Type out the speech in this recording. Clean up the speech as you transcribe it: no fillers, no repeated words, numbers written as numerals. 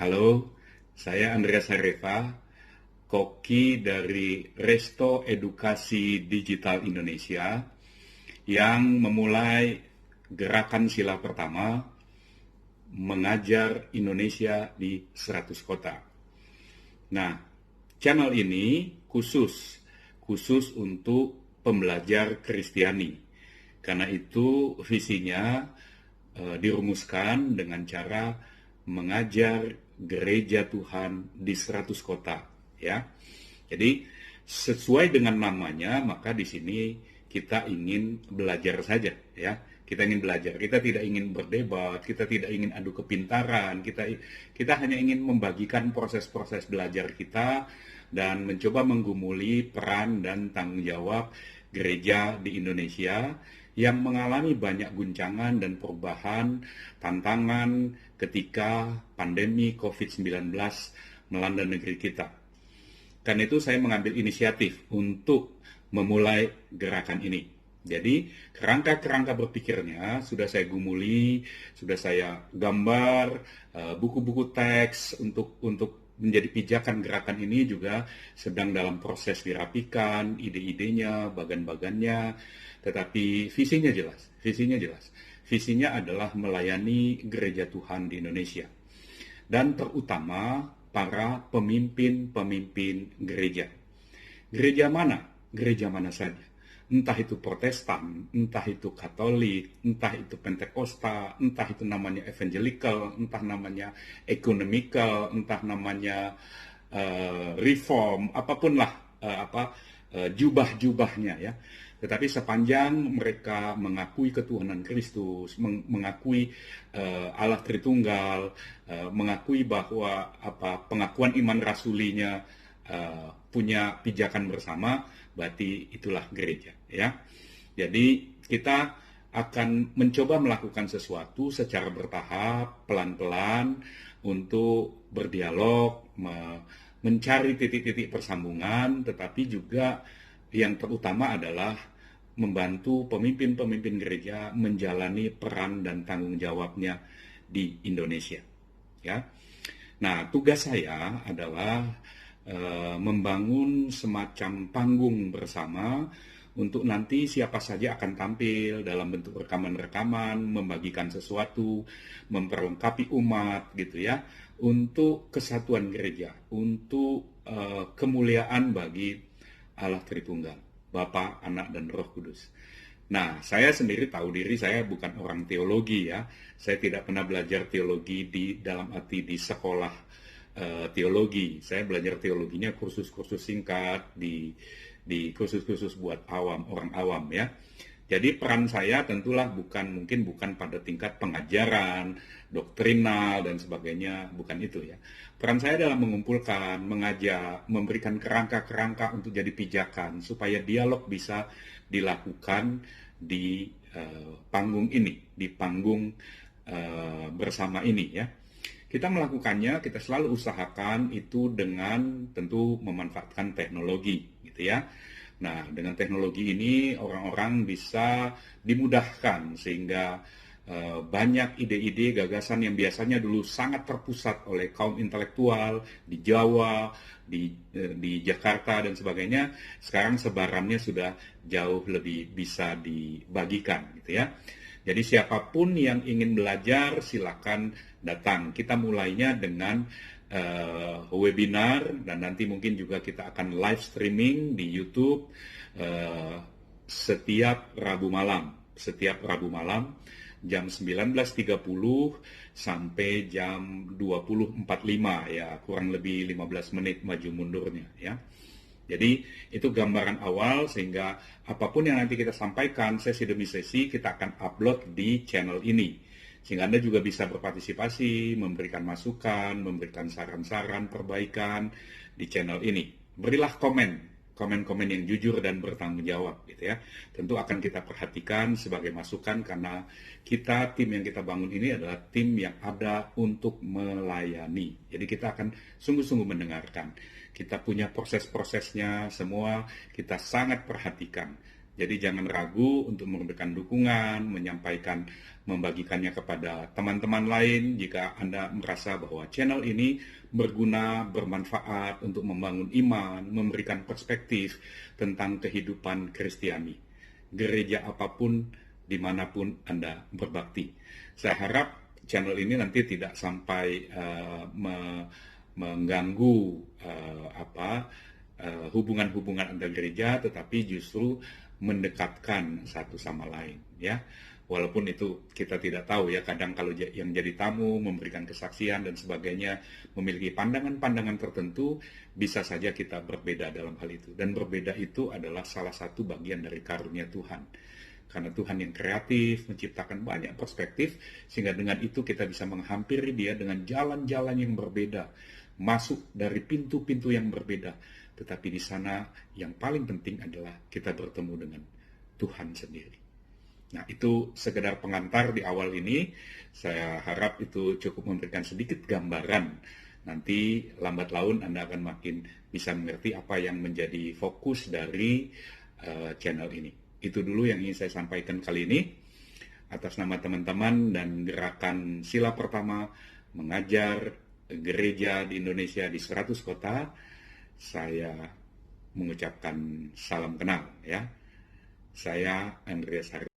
Halo, saya Andreas Harefa, koki dari Resto Edukasi Digital Indonesia yang memulai gerakan sila pertama mengajar Indonesia di 100 kota. Nah, channel ini khusus untuk pembelajar Kristiani. Karena itu visinya dirumuskan dengan cara mengajar gereja Tuhan di 100 kota, ya. Jadi sesuai dengan namanya, maka di sini kita ingin belajar saja, ya. Kita ingin belajar. Kita tidak ingin berdebat, kita tidak ingin adu kepintaran, kita hanya ingin membagikan proses-proses belajar kita dan mencoba menggumuli peran dan tanggung jawab gereja di Indonesia yang mengalami banyak guncangan dan perubahan, tantangan ketika pandemi COVID-19 melanda negeri kita. Karena itu saya mengambil inisiatif untuk memulai gerakan ini. Jadi kerangka-kerangka berpikirnya sudah saya gumuli, sudah saya gambar, buku-buku teks untuk menjadi pijakan gerakan ini juga sedang dalam proses dirapikan, ide-idenya, bagan-bagannya, tetapi visinya jelas. Visinya adalah melayani gereja Tuhan di Indonesia. Dan terutama para pemimpin-pemimpin gereja. Gereja mana? Gereja mana saja. Entah itu Protestan, entah itu Katolik, entah itu Pentakosta, entah itu namanya Evangelical, entah namanya Economical, entah namanya Reform, apapun lah jubah-jubahnya, ya. Tetapi sepanjang mereka mengakui ketuhanan Kristus, mengakui Allah Tritunggal, mengakui bahwa pengakuan iman rasulinya punya pijakan bersama, berarti itulah gereja, ya. Jadi kita akan mencoba melakukan sesuatu secara bertahap, pelan-pelan, untuk berdialog, mencari titik-titik persambungan, tetapi juga yang terutama adalah membantu pemimpin-pemimpin gereja menjalani peran dan tanggung jawabnya di Indonesia, ya. Nah, tugas saya adalah membangun semacam panggung bersama untuk nanti siapa saja akan tampil dalam bentuk rekaman-rekaman, membagikan sesuatu, memperlengkapi umat, gitu ya, untuk kesatuan gereja, untuk kemuliaan bagi Allah Tritunggal, Bapa, Anak, dan Roh Kudus. Nah, saya sendiri tahu diri saya bukan orang teologi, ya. Saya tidak pernah belajar teologi dalam arti di sekolah teologi. Saya belajar teologinya kursus-kursus singkat di kursus-kursus buat orang awam, ya. Jadi peran saya tentulah mungkin bukan pada tingkat pengajaran, doktrinal dan sebagainya, bukan itu, ya. Peran saya adalah mengumpulkan, mengajak, memberikan kerangka-kerangka untuk jadi pijakan supaya dialog bisa dilakukan di panggung ini, di panggung bersama ini, ya. Kita melakukannya, kita selalu usahakan itu dengan tentu memanfaatkan teknologi, gitu ya. Nah, dengan teknologi ini orang-orang bisa dimudahkan sehingga banyak ide-ide, gagasan yang biasanya dulu sangat terpusat oleh kaum intelektual di Jawa, di Jakarta dan sebagainya, sekarang sebarannya sudah jauh lebih bisa dibagikan, gitu ya. Jadi siapapun yang ingin belajar silakan datang. Kita mulainya dengan webinar dan nanti mungkin juga kita akan live streaming di YouTube setiap Rabu malam jam 19.30 sampai jam 20.45, ya, kurang lebih 15 menit maju mundurnya, ya. Jadi itu gambaran awal sehingga apapun yang nanti kita sampaikan sesi demi sesi kita akan upload di channel ini. Sehingga Anda juga bisa berpartisipasi, memberikan masukan, memberikan saran-saran, perbaikan di channel ini. Berilah komen-komen yang jujur dan bertanggung jawab, gitu ya. Tentu akan kita perhatikan sebagai masukan karena tim yang kita bangun ini adalah tim yang ada untuk melayani. Jadi kita akan sungguh-sungguh mendengarkan. Kita punya proses-prosesnya semua, kita sangat perhatikan. Jadi jangan ragu untuk memberikan dukungan, menyampaikan, membagikannya kepada teman-teman lain jika Anda merasa bahwa channel ini berguna, bermanfaat untuk membangun iman, memberikan perspektif tentang kehidupan Kristiani. Gereja apapun, dimanapun Anda berbakti. Saya harap channel ini nanti tidak sampai mengganggu hubungan-hubungan antar gereja, tetapi justru mendekatkan satu sama lain, ya. Walaupun itu kita tidak tahu ya, kadang kalau yang jadi tamu memberikan kesaksian dan sebagainya memiliki pandangan-pandangan tertentu, bisa saja kita berbeda dalam hal itu. Dan berbeda itu adalah salah satu bagian dari karunia Tuhan. Karena Tuhan yang kreatif, menciptakan banyak perspektif, sehingga dengan itu kita bisa menghampiri Dia dengan jalan-jalan yang berbeda, masuk dari pintu-pintu yang berbeda. Tetapi di sana yang paling penting adalah kita bertemu dengan Tuhan sendiri. Nah, itu sekedar pengantar di awal ini. Saya harap itu cukup memberikan sedikit gambaran. Nanti lambat laun Anda akan makin bisa mengerti apa yang menjadi fokus dari channel ini. Itu dulu yang ingin saya sampaikan kali ini. Atas nama teman-teman dan gerakan Sila Pertama mengajar gereja di Indonesia di 100 kota, saya mengucapkan salam kenal, ya. Saya Andreas Hari.